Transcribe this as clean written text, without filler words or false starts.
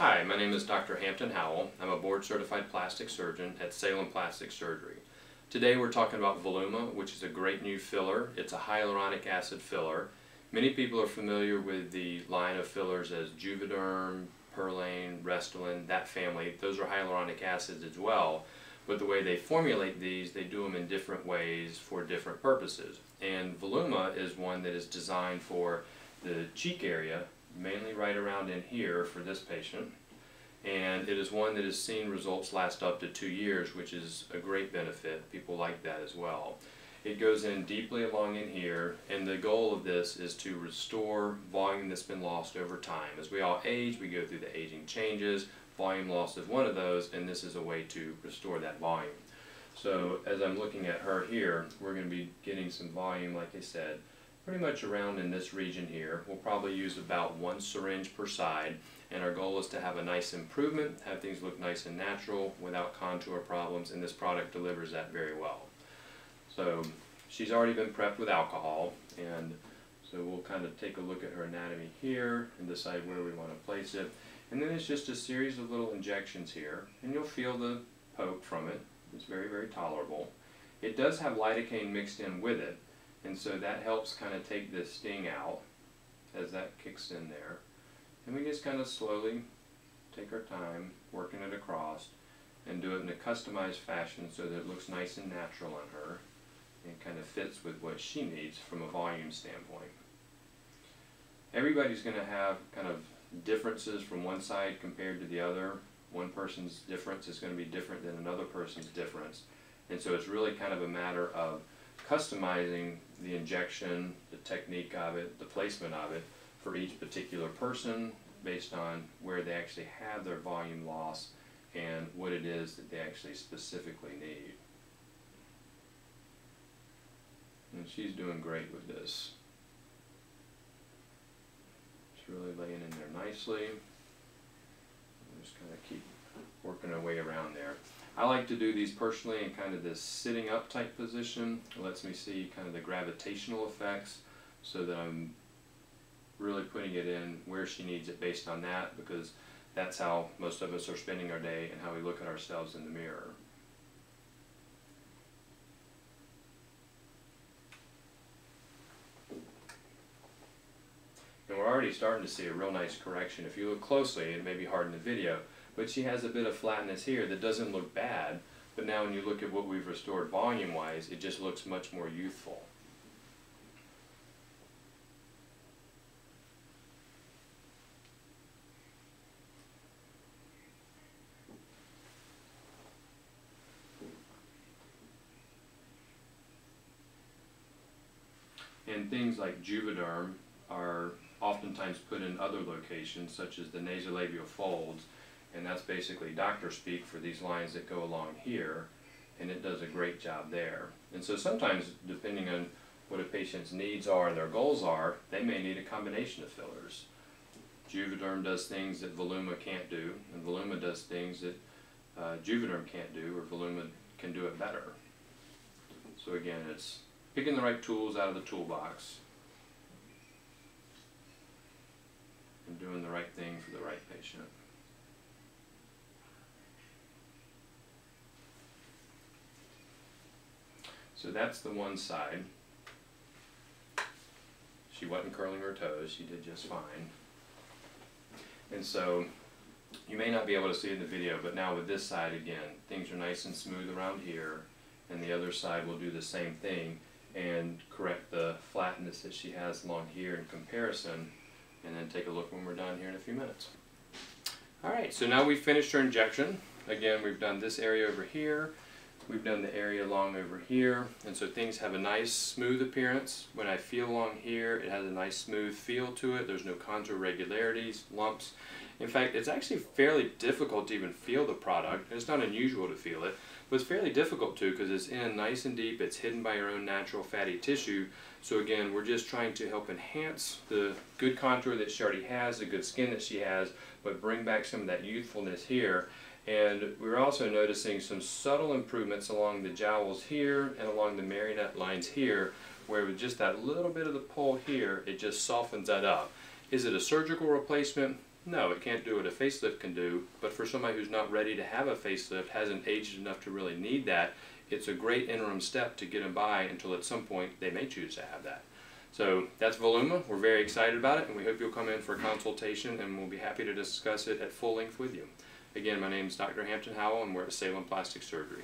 Hi, my name is Dr. Hampton Howell. I'm a board-certified plastic surgeon at Salem Plastic Surgery. Today we're talking about Voluma, which is a great new filler. It's a hyaluronic acid filler. Many people are familiar with the line of fillers as Juvederm, Perlane, Restylane, that family. Those are hyaluronic acids as well. But the way they formulate these, they do them in different ways for different purposes. And Voluma is one that is designed for the cheek area, mainly right around in here for this patient. And it is one that has seen results last up to 2 years, which is a great benefit. People like that as well. It goes in deeply along in here, and the goal of this is to restore volume that's been lost over time. As we all age, we go through the aging changes. Volume loss is one of those, and this is a way to restore that volume. So as I'm looking at her here, we're going to be getting some volume, like I said, pretty much around in this region here. We'll probably use about 1 syringe per side, and our goal is to have a nice improvement, have things look nice and natural without contour problems, and this product delivers that very well. So she's already been prepped with alcohol, and so we'll kind of take a look at her anatomy here and decide where we want to place it. And then it's just a series of little injections here, and you'll feel the poke from it. It's very, very tolerable. It does have lidocaine mixed in with it, and so that helps kind of take this sting out as that kicks in there. And we just kind of slowly take our time working it across and do it in a customized fashion so that it looks nice and natural on her and kind of fits with what she needs from a volume standpoint. Everybody's going to have kind of differences from one side compared to the other. One person's difference is going to be different than another person's difference. And so it's really kind of a matter of customizing the injection, the technique of it, the placement of it for each particular person based on where they actually have their volume loss and what it is that they actually specifically need. And she's doing great with this. She's really laying in there nicely. Just kind of keep working our way around there. I like to do these personally in kind of this sitting up type position. It lets me see kind of the gravitational effects so that I'm really putting it in where she needs it based on that, because that's how most of us are spending our day and how we look at ourselves in the mirror. And we're already starting to see a real nice correction. If you look closely, it may be hard in the video, but she has a bit of flatness here that doesn't look bad, but now when you look at what we've restored volume-wise, it just looks much more youthful. And things like Juvederm are oftentimes put in other locations, such as the nasolabial folds, and that's basically doctor speak for these lines that go along here, and it does a great job there. And so sometimes, depending on what a patient's needs are and their goals are, they may need a combination of fillers. Juvederm does things that Voluma can't do, and Voluma does things that Juvederm can't do, or Voluma can do it better. So again, it's picking the right tools out of the toolbox and doing the right thing for the right patient. So that's the one side. She wasn't curling her toes, she did just fine. And so you may not be able to see it in the video, but now with this side again, things are nice and smooth around here, and the other side will do the same thing and correct the flatness that she has along here in comparison, and then take a look when we're done here in a few minutes. Alright, so now we've finished her injection. Again, we've done this area over here, we've done the area along over here, and so things have a nice smooth appearance. When I feel along here, it has a nice smooth feel to it. There's no contour irregularities, lumps. In fact, it's actually fairly difficult to even feel the product. It's not unusual to feel it, but it's fairly difficult to, because it's in nice and deep. It's hidden by your own natural fatty tissue. So again, we're just trying to help enhance the good contour that she already has, the good skin that she has, but bring back some of that youthfulness here. And we're also noticing some subtle improvements along the jowls here and along the marionette lines here, where with just that little bit of the pull here, it just softens that up. Is it a surgical replacement? No, it can't do what a facelift can do, but for somebody who's not ready to have a facelift, hasn't aged enough to really need that, it's a great interim step to get them by until at some point they may choose to have that. So that's Voluma. We're very excited about it, and we hope you'll come in for a consultation, and we'll be happy to discuss it at full length with you. Again, my name is Dr. Hampton Howell, and we're at Salem Plastic Surgery.